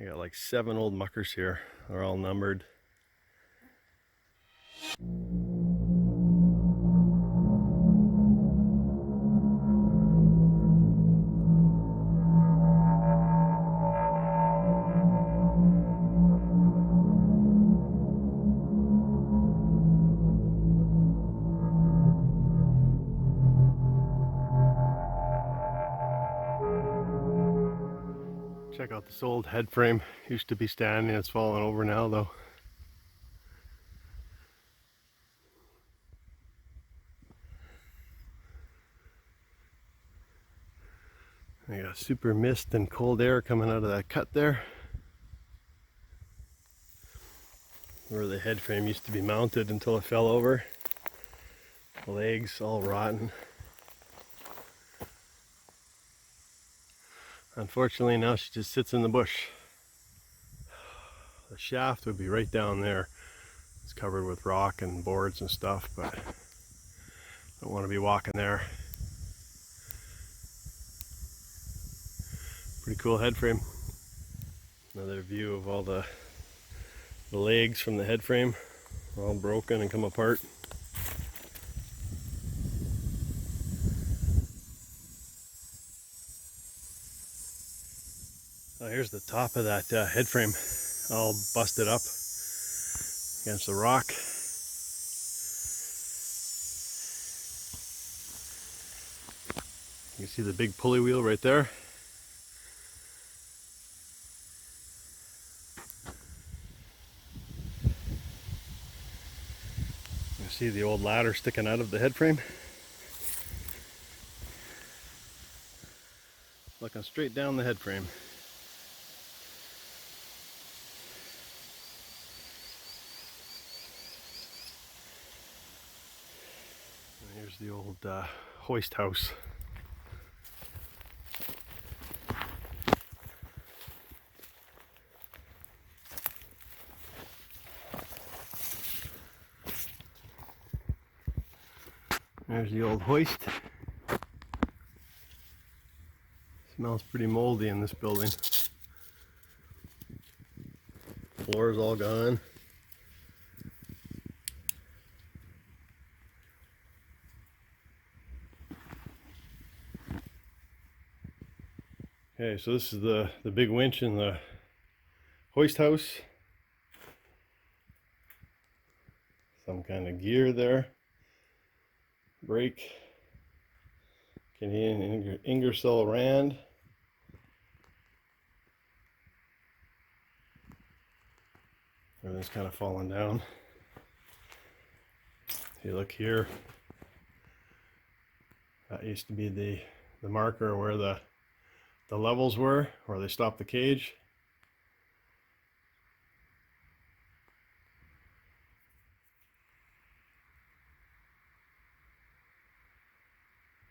I got like 7 old muckers here. They're all numbered. Check out this old head frame. Used to be standing, it's fallen over now though. I got super mist and cold air coming out of that cut there, where the head frame used to be mounted until it fell over. The legs all rotten. Unfortunately now she just sits in the bush. The shaft would be right down there. It's covered with rock and boards and stuff, but I don't want to be walking there. Pretty cool head frame. Another view of all the legs from the head frame, all broken and come apart. Oh, here's the top of that head frame, all busted up against the rock. You can see the big pulley wheel right there. You can see the old ladder sticking out of the head frame. Looking straight down the head frame. And here's the old hoist house. There's the old hoist. Smells pretty moldy in this building. Floor's all gone. Okay, so this is the big winch in the hoist house. Some kind of gear there. Brake. Canadian Ingersoll Rand. Everything's kind of falling down. If you look here, that used to be the marker where the levels were, where they stopped the cage.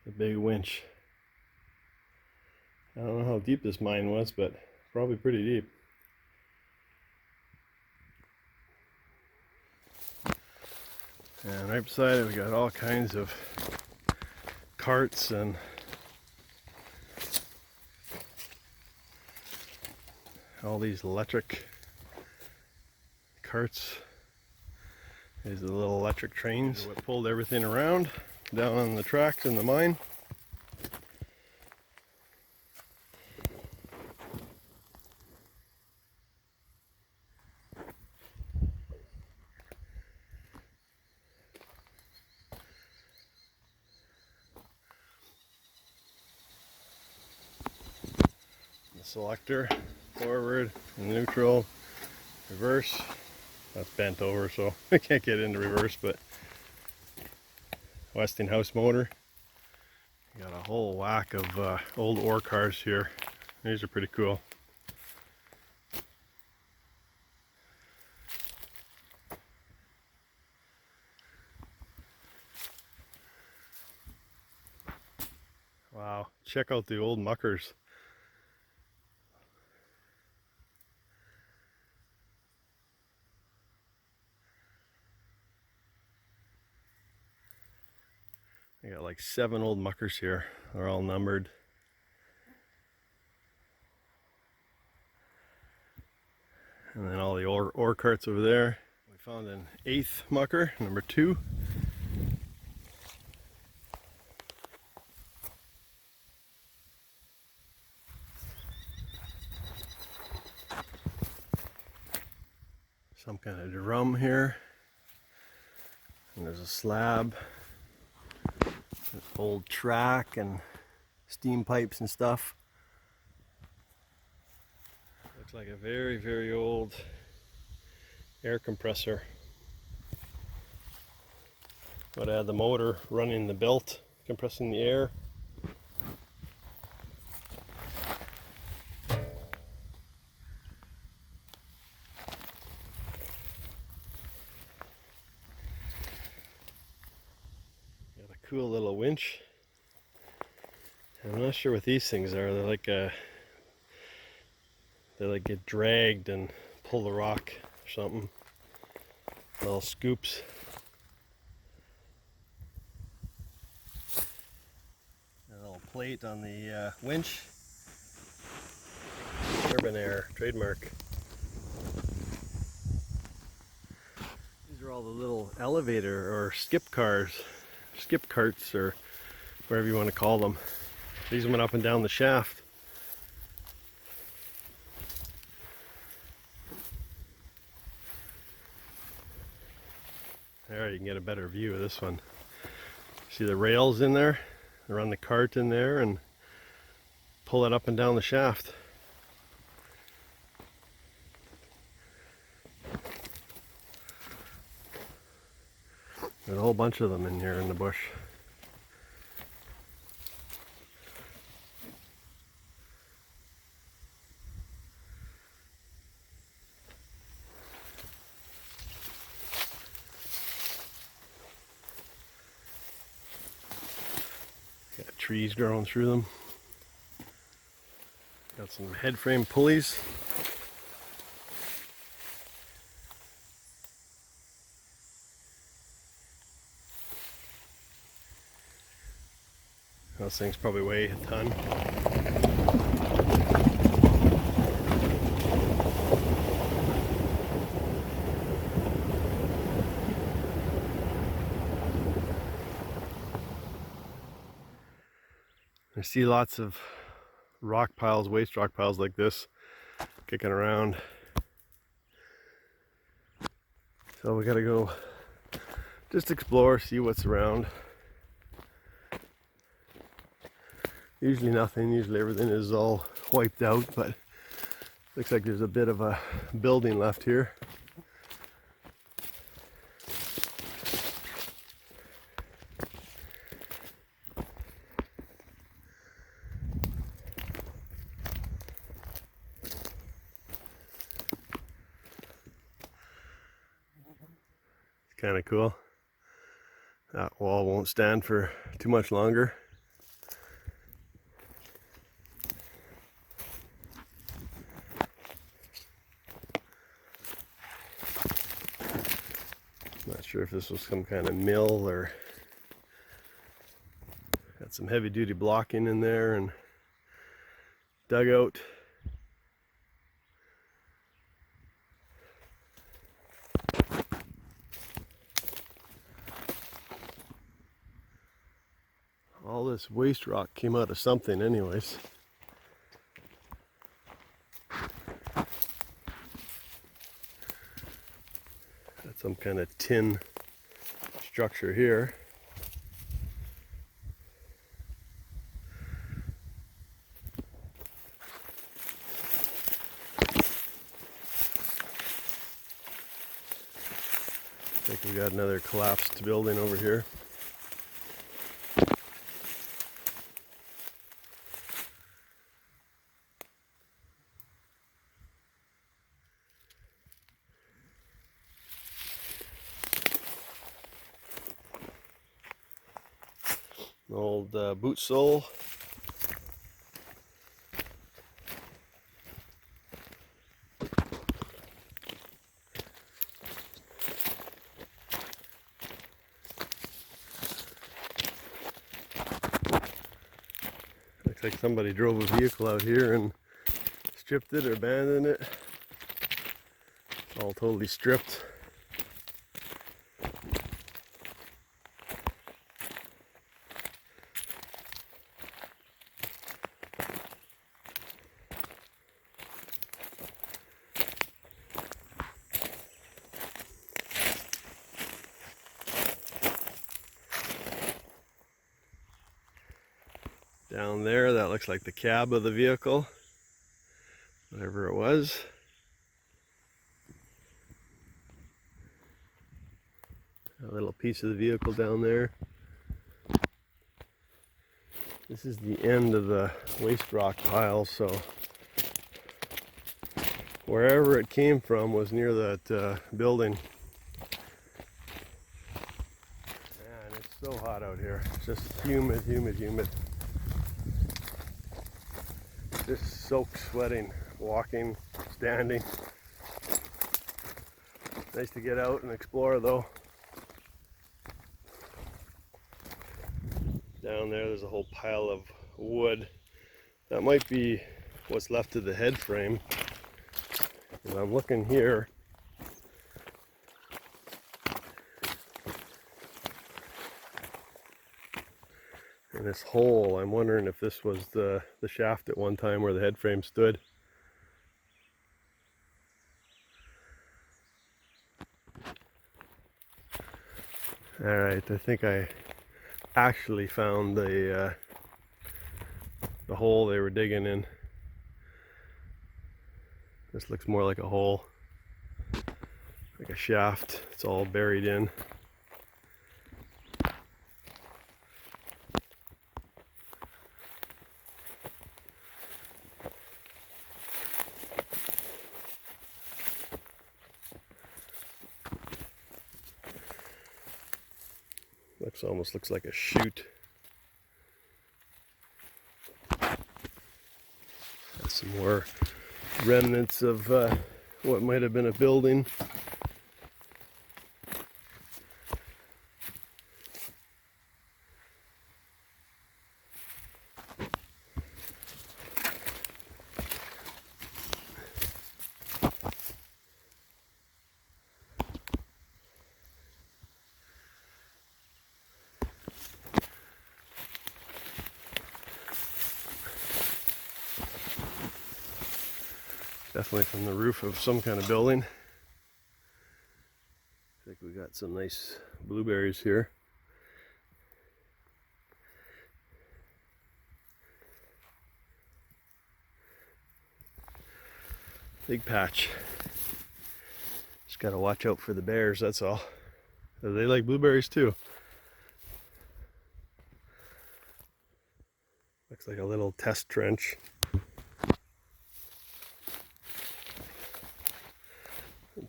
The big winch. I don't know how deep this mine was, but probably pretty deep. And right beside it we got all kinds of carts and all these electric carts. These are the little electric trains. What pulled everything around down on the tracks in the mine. The selector, forward, neutral, reverse. That's bent over, so I can't get into reverse, but Westinghouse motor. Got a whole whack of old ore cars here. These are pretty cool. Wow, check out the old muckers. I got like 7 old muckers here. They're all numbered. And then all the ore carts over there. We found an 8th mucker, number 2. Some kind of drum here. And there's a slab. An old track and steam pipes and stuff. Looks like a very, very old air compressor. But I had the motor running the belt, compressing the air. Got a cool little winch. I'm not sure what these things are. They get dragged and pull the rock or something. Little scoops. A little plate on the winch. Urban Air trademark. These are all the little elevator or skip carts, or whatever you want to call them. These went up and down the shaft. There, you can get a better view of this one. See the rails in there? They run the cart in there and pull it up and down the shaft. There's a whole bunch of them in here in the bush. Got trees growing through them. Got some head frame pulleys. Those things probably weigh a ton. I see lots of rock piles, waste rock piles like this kicking around. So we gotta go just explore, see what's around. Usually nothing, usually everything is all wiped out, but looks like there's a bit of a building left here. Kind of cool. That wall won't stand for too much longer. Not sure if this was some kind of mill or got some heavy duty blocking in there and dugout. All this waste rock came out of something anyways. Got some kind of tin structure here. I think we got another collapsed building over here. An old boot sole. Looks like somebody drove a vehicle out here and stripped it or abandoned it. all totally stripped. Down there, that looks like the cab of the vehicle, whatever it was. A little piece of the vehicle down there. This is the end of the waste rock pile, so wherever it came from was near that building. Man, it's so hot out here. It's just humid, humid, humid. Just soaked sweating, walking, standing. Nice to get out and explore though. Down there's a whole pile of wood. That might be what's left of the head frame. And I'm looking here. In this hole, I'm wondering if this was the shaft at one time where the head frame stood. Alright, I think I actually found the hole they were digging in. This looks more like a hole, like a shaft. It's all buried in. Almost looks like a chute. That's some more remnants of what might have been a building. Definitely from the roof of some kind of building. I think we got some nice blueberries here. Big patch. Just gotta watch out for the bears, that's all. They like blueberries too. Looks like a little test trench.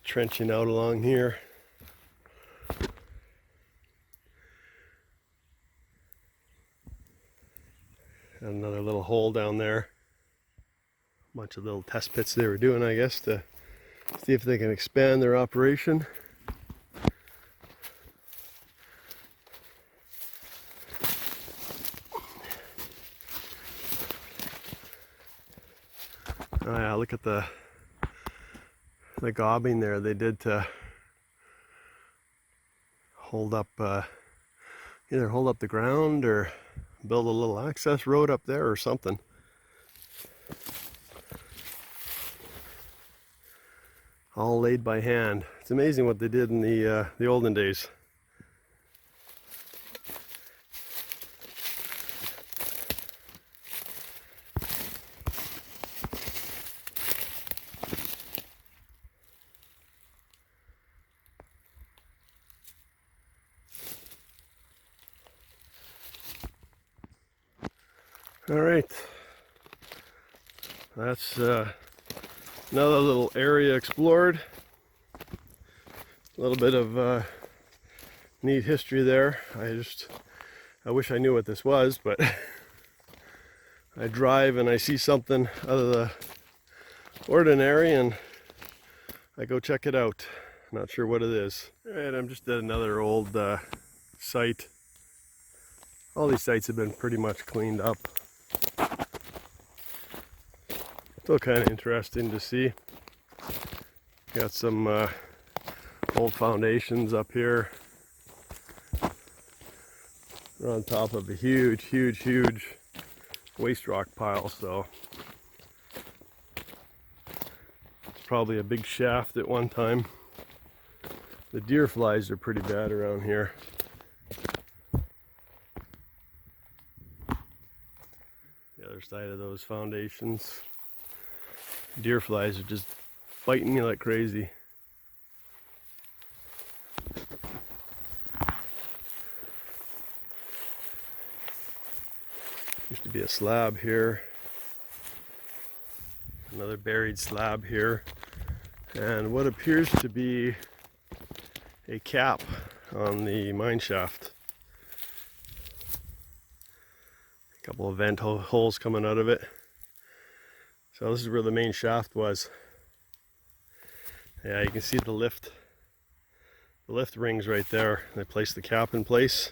Trenching out along here. And another little hole down there. A bunch of little test pits they were doing, I guess, to see if they can expand their operation. Oh yeah, look at the gobbing there they did to hold up, either hold up the ground or build a little access road up there or something. All laid by hand. It's amazing what they did in the olden days. All right, that's another little area explored. A little bit of neat history there. I wish I knew what this was, but I drive and I see something out of the ordinary and I go check it out. Not sure what it is. All right, I'm just at another old site. All these sites have been pretty much cleaned up. Still kind of interesting to see. Got some old foundations up here. We're on top of a huge waste rock pile, so it's probably a big shaft at one time. The deer flies are pretty bad around here. The other side of those foundations, deer flies are just biting you like crazy. Used to be a slab here, another buried slab here, and what appears to be a cap on the mine shaft. A couple of vent holes coming out of it. So this is where the main shaft was. Yeah, you can see the lift rings right there. They placed the cap in place.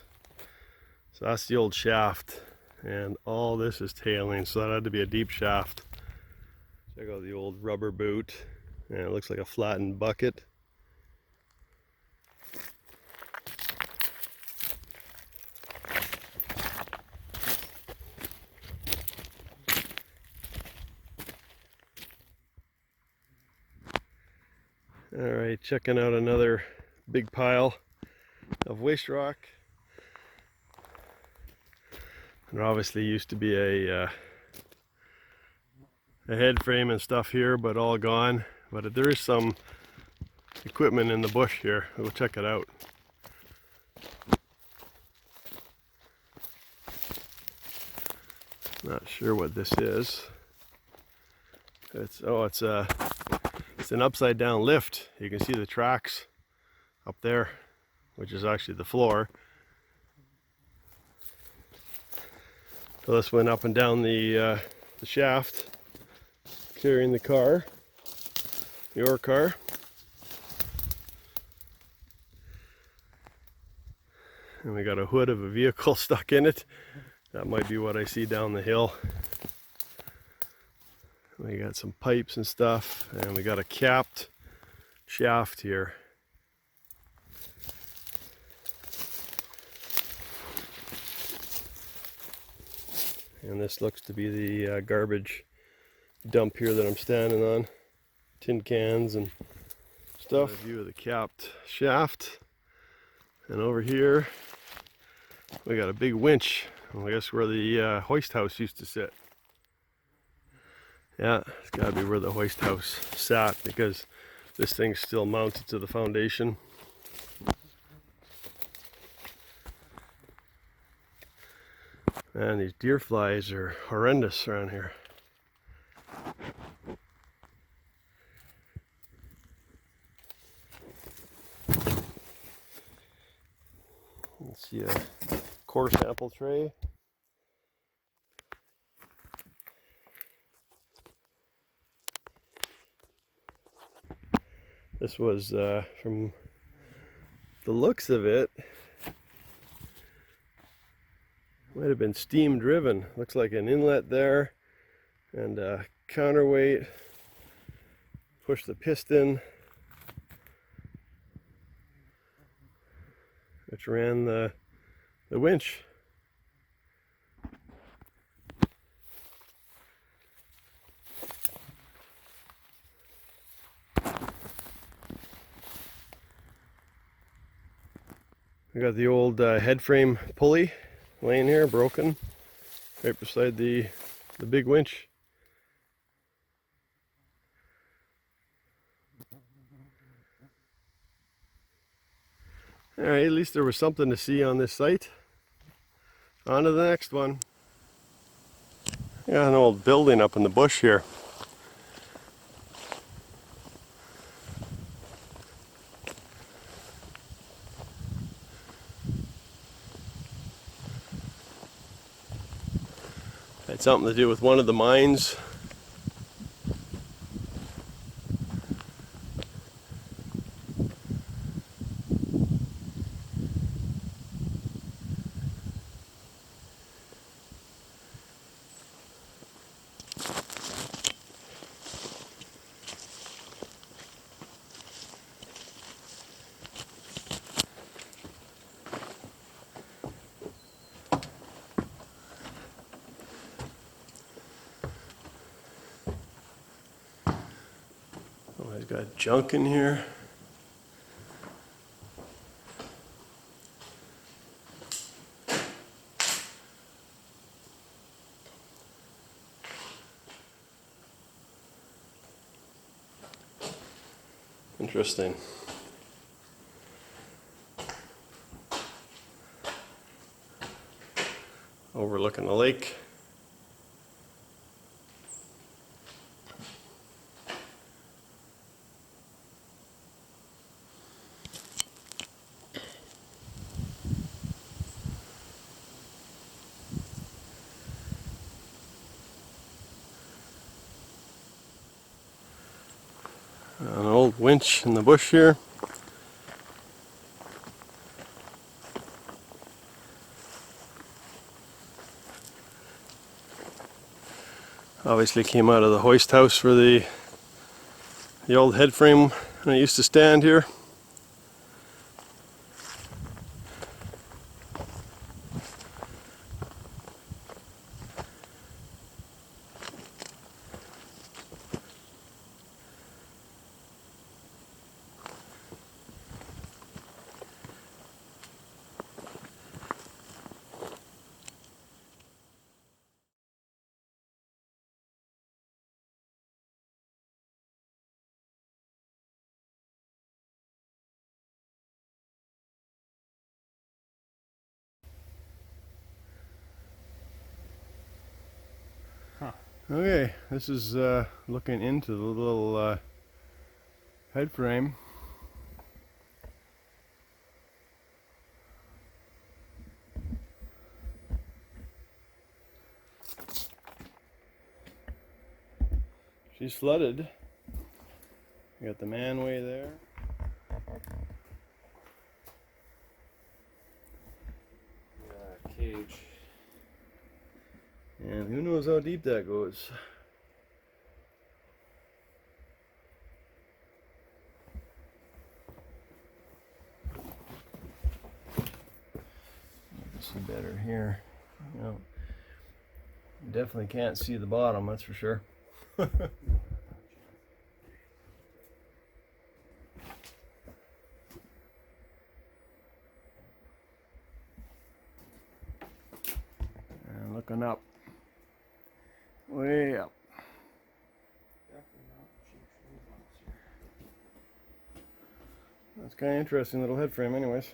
So that's the old shaft, and all this is tailing, so that had to be a deep shaft. Check out the old rubber boot, and it looks like a flattened bucket. Alright, checking out another big pile of waste rock. There obviously used to be a head frame and stuff here, but all gone. But there is some equipment in the bush here. We'll check it out. Not sure what this is. It's an upside down lift. You can see the tracks up there, which is actually the floor. So this went up and down the shaft, carrying the car, your car. And we got a hood of a vehicle stuck in it. That might be what I see down the hill. We got some pipes and stuff, and we got a capped shaft here. And this looks to be the garbage dump here that I'm standing on. Tin cans and stuff. A view of the capped shaft. And over here, we got a big winch. I guess where the hoist house used to sit. Yeah, it's got to be where the hoist house sat, because this thing's still mounted to the foundation. And these deer flies are horrendous around here. Let's see a core sample tray. This was, from the looks of it, might have been steam driven. Looks like an inlet there, and a counterweight. Push the piston, which ran the winch. We got the old head frame pulley laying here, broken, right beside the big winch. Alright, at least there was something to see on this site. On to the next one. Got an old building up in the bush here. Had something to do with one of the mines. He's got junk in here. Interesting. Overlooking the lake. An old winch in the bush here. Obviously came out of the hoist house for the old head frame when I used to stand here. Okay, this is looking into the little head frame. She's flooded. You got the manway there. Cage. And who knows how deep that goes. You can see better here. You know, you definitely can't see the bottom, that's for sure. And looking up. Way up. That's kind of interesting little head frame anyways.